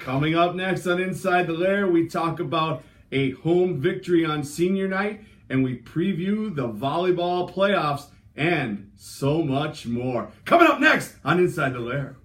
Coming up next on Inside the Lair, we talk about a home victory on senior night, and we preview the volleyball playoffs and so much more. Coming up next on Inside the Lair.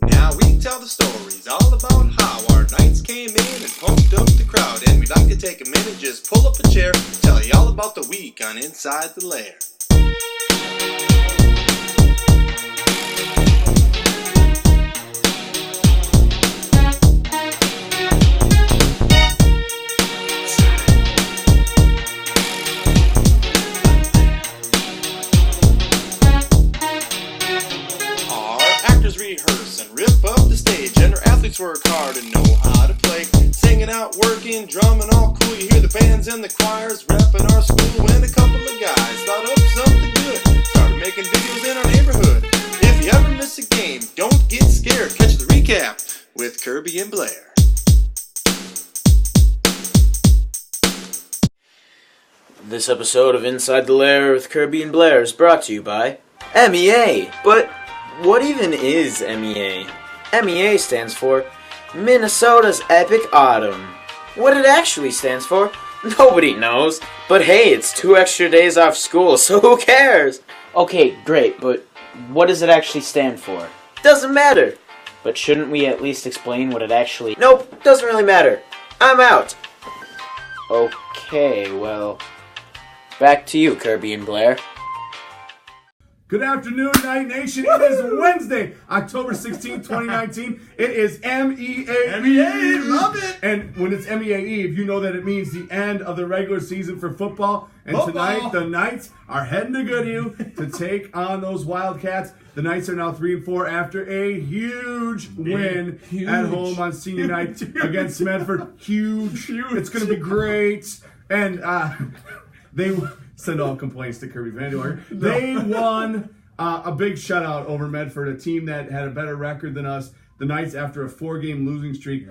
Now we tell the stories all about how our Knights came in and pumped up the crowd, and we'd like to take a minute, just pull up a chair, tell you all about the week on Inside the Lair. Rehearse and rip up the stage, and our athletes work hard and know how to play. Singing out, working, drumming, all cool. You hear the bands and the choirs repping our school. And a couple of guys thought up something good, started making videos in our neighborhood. If you ever miss a game, don't get scared. Catch the recap with Kirby and Blair. This episode of Inside the Lair with Kirby and Blair is brought to you by MEA. But what even is MEA? MEA stands for Minnesota's Epic Autumn. What it actually stands for, nobody knows. But hey, it's 2 extra days off school, so who cares? Okay, great, but what does it actually stand for? Doesn't matter. But shouldn't we at least explain what it actually... Nope, doesn't really matter. I'm out. Okay, well, back to you, Kirby and Blair. Good afternoon, Night Nation. It is Wednesday, October 16th, 2019. It is MEA. MEA, love it. And when it's MEA Eve, you know that it means the end of the regular season for football. And tonight, the Knights are heading to Goodhue to take on those Wildcats. The Knights are now 3-4 after a huge win at home on senior night against Medford. Huge. It's going to be great. And they... send all complaints to Kirby Vanderwerk. They won a big shutout over Medford, a team that had a better record than us. The Knights, after a 4-game losing streak,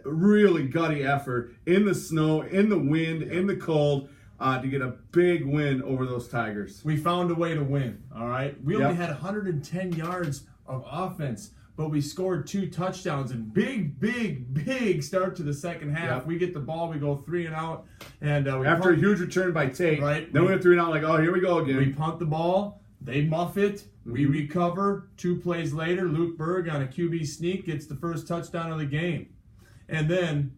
really gutty effort in the snow, in the wind, in the cold, to get a big win over those Tigers. We found a way to win, all right? We only had 110 yards of offense, but we scored 2 touchdowns and big start to the second half. We get the ball, we go 3 and out, and we after a huge return by Tate, right? Then we went 3 and out, like, oh, here we go again. We punt the ball, they muff it, we recover. 2 plays later, Luke Berg on a QB sneak gets the first touchdown of the game, and then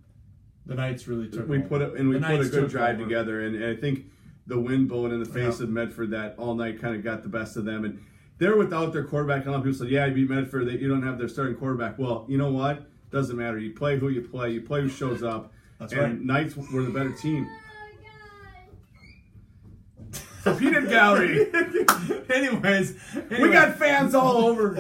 the Knights really took. We put a good drive together, and I think the wind blowing in the face of Medford that all night kind of got the best of them, and they're without their quarterback. A lot of people said, yeah, you beat Medford, that you don't have their starting quarterback. Well, you know what? Doesn't matter. You play who you play. You play who shows up. That's and right. Knights were the better team. The peanut gallery. Anyways, we got fans all over.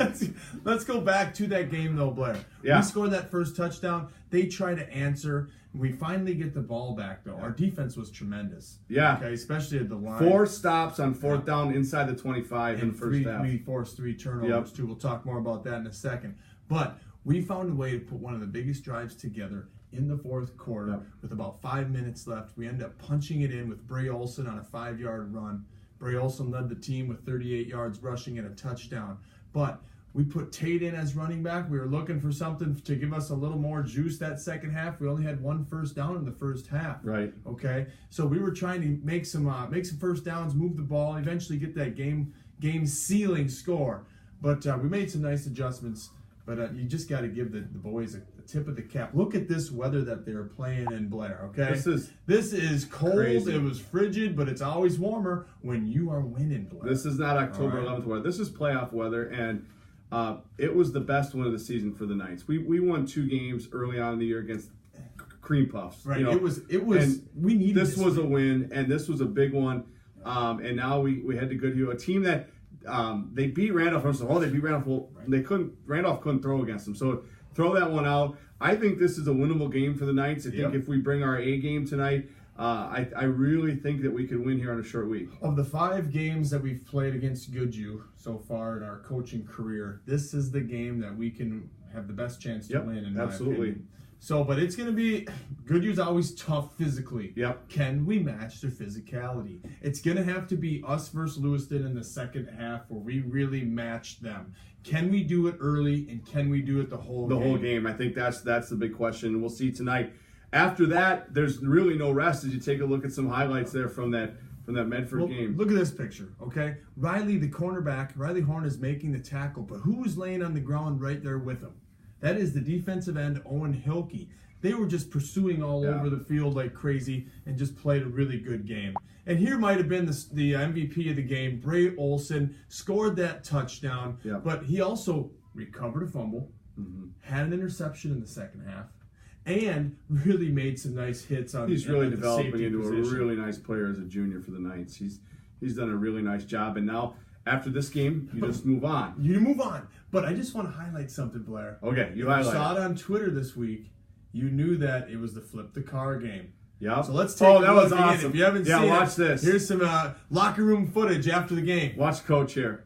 Let's go back to that game, though, Blair. Yeah. We scored that first touchdown. They try to answer. We finally get the ball back, though. Our defense was tremendous. Yeah. Okay, especially at the line. 4 stops on 4th down inside the 25 in the first half. We forced 3 turnovers, too. We'll talk more about that in a second. But we found a way to put one of the biggest drives together in the 4th quarter with about 5 minutes left. We ended up punching it in with Bray Olson on a 5-yard run. Bray Olson led the team with 38 yards rushing and a touchdown. But we put Tate in as running back. We were looking for something to give us a little more juice that second half. We only had 1 first down in the first half. Right. Okay. So we were trying to make some first downs, move the ball, eventually get that game sealing score. But we made some nice adjustments. But you just got to give the boys a tip of the cap. Look at this weather that they're playing in Blair, okay? This is cold. Crazy. It was frigid, but it's always warmer when you are winning, Blair. This is not October 11th weather. This is playoff weather, and it was the best win of the season for the Knights. We won 2 games early on in the year against Cream Puffs. Right. You know? It was. We needed this was a win, and this was a big one. And now we head to Goodhue, a team that they beat Randolph. First of all, they beat Randolph. Well, Randolph couldn't throw against them, so throw that one out. I think this is a winnable game for the Knights. I think if we bring our A game tonight, I really think that we could win here on a short week. Of the 5 games that we've played against Goodhue so far in our coaching career, this is the game that we can have the best chance to win. In absolutely. My opinion. So, but it's going to be, Goodhue's always tough physically. Yep. Can we match their physicality? It's going to have to be us versus Lewiston in the second half where we really match them. Can we do it early, and can we do it the whole game? I think that's the big question. We'll see tonight. After that, there's really no rest as you take a look at some highlights there from that Medford game. Look at this picture, okay? Riley, the cornerback, Riley Horn is making the tackle, but who was laying on the ground right there with him? That is the defensive end, Owen Hilke. They were just pursuing all over the field like crazy and just played a really good game. And here might have been the MVP of the game. Bray Olson scored that touchdown, but he also recovered a fumble, had an interception in the second half, and really made some nice hits on. He's really developing into a really nice player as a junior for the Knights. He's done a really nice job, and now after this game, you just move on. You move on. But I just want to highlight something, Blair. Okay, you highlight. Saw it on Twitter this week. You knew that it was the flip the car game. Yeah. So let's take a look. That was awesome. If you haven't seen watch this. Here's some locker room footage after the game. Watch Coach here.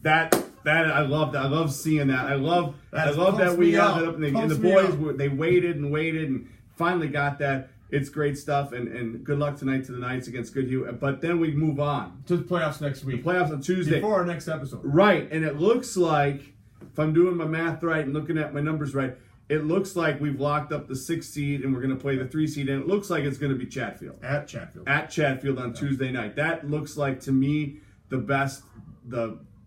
That I love that. I love seeing that. I love that we have it up, and the boys they waited and finally got that. It's great stuff, and good luck tonight to the Knights against Goodhue. But then we move on to the playoffs next week. The playoffs on Tuesday before our next episode. Right, and it looks like, if I'm doing my math right and looking at my numbers right, it looks like we've locked up the 6th seed and we're going to play the 3 seed, and it looks like it's going to be Chatfield. At Chatfield on Tuesday night. That looks like, to me, the best,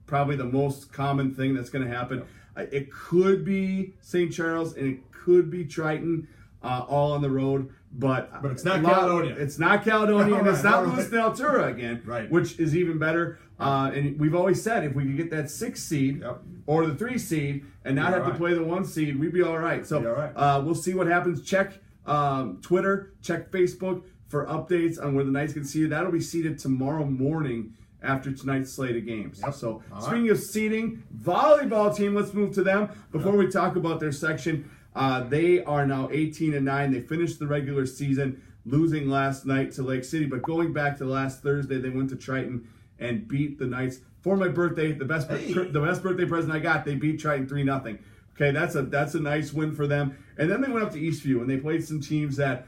probably the most common thing that's going to happen. It could be St. Charles and it could be Triton, all on the road, but it's not Caledonia. It's not Caledonia, and it's not Lewiston Altura again, which is even better. And we've always said if we could get that 6th seed or the 3 seed and not have to play the 1 seed, we'd be all right. So we'll see what happens. Check Twitter, check Facebook for updates on where the Knights can see it. That'll be seated tomorrow morning after tonight's slate of games. So speaking of seeding, volleyball team, let's move to them. Before we talk about their section, they are now 18-9. They finished the regular season losing last night to Lake City, but going back to last Thursday, they went to Triton and beat the Knights. For my birthday, the best birthday present I got, they beat Triton 3-0. Okay, that's a nice win for them. And then they went up to Eastview and they played some teams that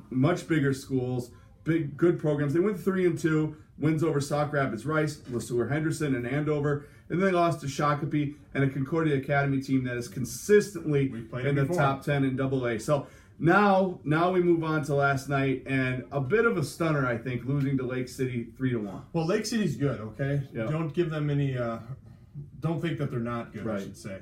much bigger schools, good programs. They went 3-2. Wins over Sauk Rapids Rice, LeSueur Henderson, and Andover. And then they lost to Shakopee and a Concordia Academy team that is consistently in the top 10 in AA. So now we move on to last night, and a bit of a stunner, I think, losing to Lake City 3-1. Well, Lake City's good, okay? Yep. Don't give them any, don't think that they're not good, I should say.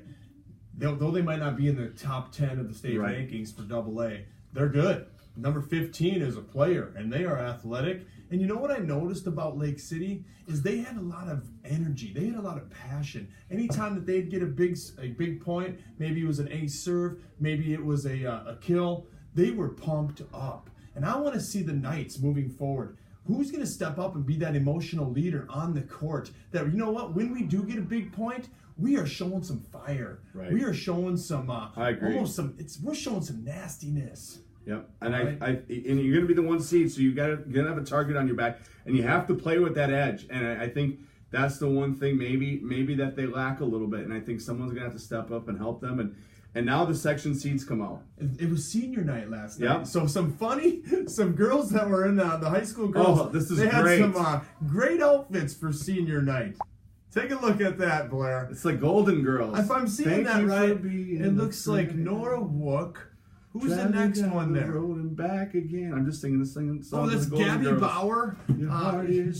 Though they might not be in the top 10 of the state rankings for AA, they're good. Number 15 is a player, and they are athletic. And you know what I noticed about Lake City is they had a lot of energy. They had a lot of passion. Anytime that they'd get a big point, maybe it was an ace serve, maybe it was a kill, they were pumped up. And I want to see the Knights moving forward. Who's going to step up and be that emotional leader on the court? That, you know what, when we do get a big point, we are showing some fire. We are showing some, I agree. We're showing some nastiness. Yep, and and you're going to be the 1 seed, so you're gonna have a target on your back, and you have to play with that edge. And I think that's the one thing maybe that they lack a little bit, and I think someone's going to have to step up and help them. And now the section seeds come out. It was senior night last night. So some girls that were in the high school girls. They had some great outfits for senior night. Take a look at that, Blair. It's like Golden Girls. If I'm seeing that right, it looks like Nora Wook. Who's the next one there? Rolling back again. I'm just singing song. Oh, that's Gabby Bauer,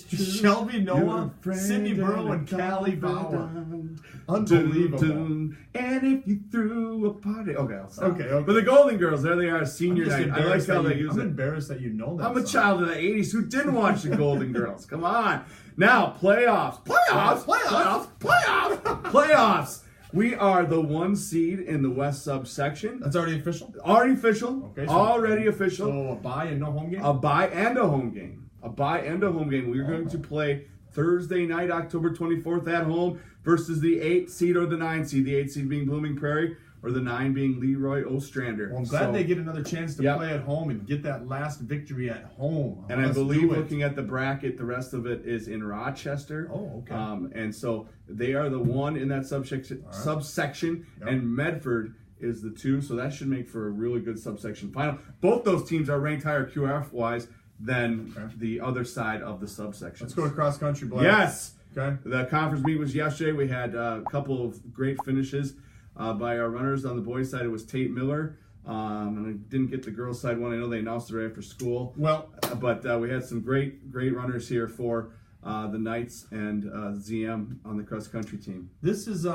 Shelby Noah, Cindy Burrow, and Callie Bauer. Unbelievable. And if you threw a party. Okay, I'll stop. Okay. But the Golden Girls, there they are, senior night. I like how they use it. I'm embarrassed that you know that. I'm a child of the 80s who didn't watch the Golden Girls. Come on. Now, playoffs. We are the 1 seed in the West subsection. That's already official? Already official. Okay. Already official. So a bye and no home game? A bye and a home game. a bye and a home game. We're going to play Thursday night, October 24th at home versus the 8 seed or the 9 seed. The 8 seed being Blooming Prairie or the 9 being Leroy Ostrander. Well, I'm glad they get another chance to play at home and get that last victory at home. And I believe looking at the bracket, the rest of it is in Rochester. Oh, okay. And so they are the 1 in that subsection, and Medford is the 2. So that should make for a really good subsection final. Both those teams are ranked higher QRF-wise than the other side of the subsection. Let's go to cross country, Blair. Yes. Okay. The conference meet was yesterday. We had a couple of great finishes by our runners. On the boys' side, it was Tate Miller. And I didn't get the girls' side one. I know they announced it right after school. Well, but we had some great runners here for the Knights and ZM on the cross country team. This is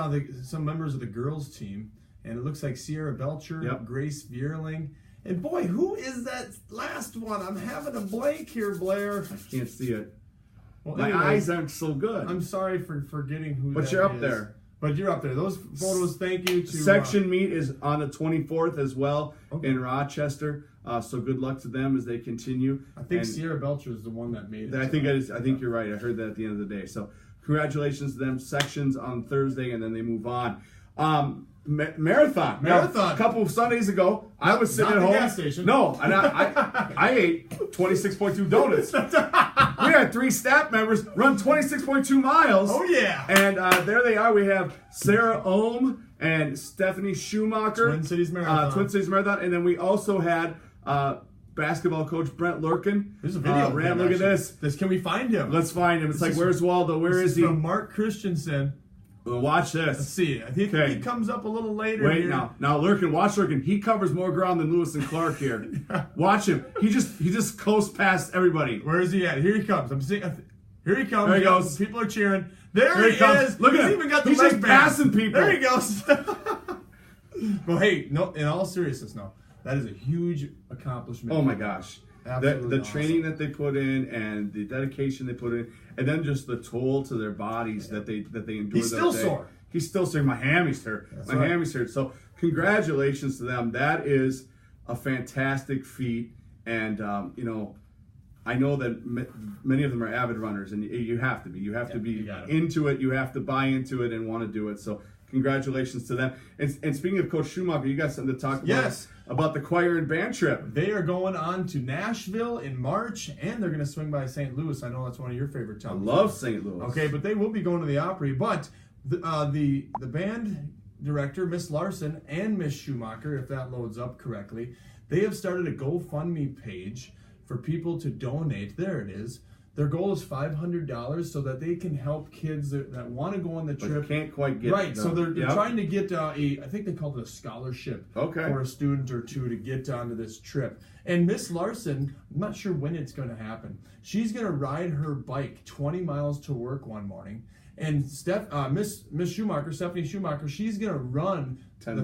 some members of the girls' team, and it looks like Sierra Belcher, Grace Vierling. And boy, who is that last one? I'm having a blank here, Blair. I can't see it. Well, My eyes aren't so good. I'm sorry for forgetting who but that you're up is. there. But you're up there. Those photos, thank you to... Section meet is on the 24th as well in Rochester. So good luck to them as they continue. I think Sierra Belcher is the one that made it. I think you're right. I heard that at the end of the day. So congratulations to them. Sections on Thursday, and then they move on. Marathon. Now, a couple of Sundays ago, I was sitting at home. Gas station. No, and I ate 26.2 donuts. We had 3 staff members run 26.2 miles. Oh, yeah. And there they are. We have Sarah Ohm and Stephanie Schumacher. Twin Cities Marathon. And then we also had basketball coach Brent Lurkin. There's a video. Ram, look at this. Can we find him? Let's find him. It's like, where's Waldo? Where is he? From Mark Christensen. Well, watch this. Let's see. I think he comes up a little later. Wait, here. now Lurkin, watch Lurkin. He covers more ground than Lewis and Clark here. Watch him. He just coasts past everybody. Where is he at? Here he comes. I'm seeing. Here he comes. There he goes. People are cheering. There he comes. is. Look at him. Even got the He's leg just band. passing people. There he goes. Well, hey, no. In all seriousness, no. That is a huge accomplishment. Oh my gosh. Absolutely the training that they put in and the dedication they put in, and then just the toll to their bodies that they endure. He's still sore. He's still sore. My hammies hurt. Hammies hurt. So congratulations to them. That is a fantastic feat, and I know that many of them are avid runners, and you have to be. You have to be into it. You have to buy into it and want to do it. So congratulations to them. And speaking of Coach Schumacher, you got something to talk about the choir and band trip. They are going on to Nashville in March, and they're going to swing by St. Louis. I know that's one of your favorite towns. I love St. Louis. Okay, but they will be going to the Opry. But the band director, Miss Larson, and Miss Schumacher, if that loads up correctly, they have started a GoFundMe page for people to donate. There it is. Their goal is $500 so that they can help kids that want to go on the trip. But can't quite get right. So they're trying to get I think they call it a scholarship for a student or two to get onto this trip. And Miss Larson, I'm not sure when it's going to happen. She's going to ride her bike 20 miles to work one morning. And Miss Schumacher, Stephanie Schumacher, she's going to run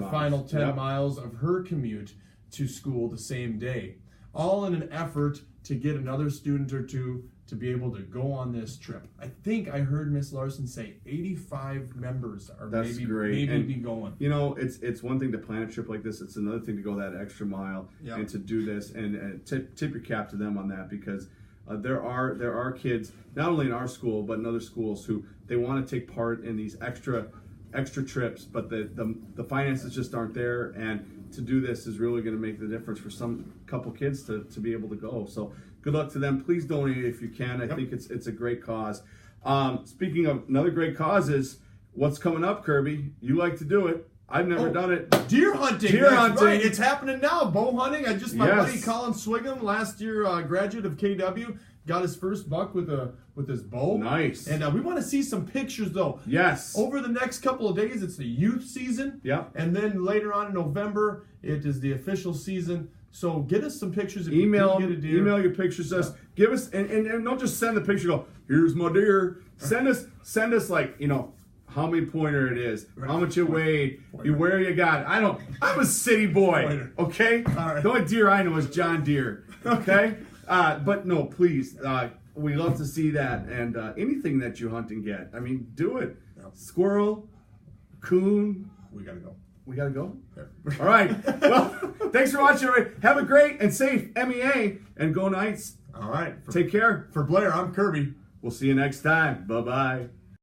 final 10 miles of her commute to school the same day. All in an effort to get another student or two to be able to go on this trip. I think I heard Miss Larson say 85 members are maybe be going. You know, it's one thing to plan a trip like this. It's another thing to go that extra mile and to do this. And tip your cap to them on that, because there are kids, not only in our school, but in other schools, who they want to take part in these extra trips, but the finances just aren't there. And to do this is really going to make the difference for some couple kids to be able to go. So good luck to them. Please donate if you can. I think it's a great cause. Speaking of another great cause, is what's coming up, Kirby. You like to do it. I've never done it. Deer hunting. Deer hunting. Right. It's happening now. Bow hunting. My buddy Colin Swigum, last year graduate of KW, got his first buck with his bow. Nice. And we want to see some pictures, though. Yes. Over the next couple of days, it's the youth season. Yeah. And then later on in November, it is the official season. So get us some pictures if email, you get a deer. Email your pictures to us. Give us, and don't just send the picture, go, here's my deer. Send us like, how many pointer it is, how much it weighed, where you got it. I'm a city boy, okay? All right. The only deer I know is John Deere, okay? But no, please, we love to see that, and anything that you hunt and get. I mean, do it. Yep. Squirrel, coon. We got to go. We got to go? All right. Well, thanks for watching, everybody. Have a great and safe MEA, and go Knights. All right. Take care. For Blair, I'm Kirby. We'll see you next time. Bye-bye.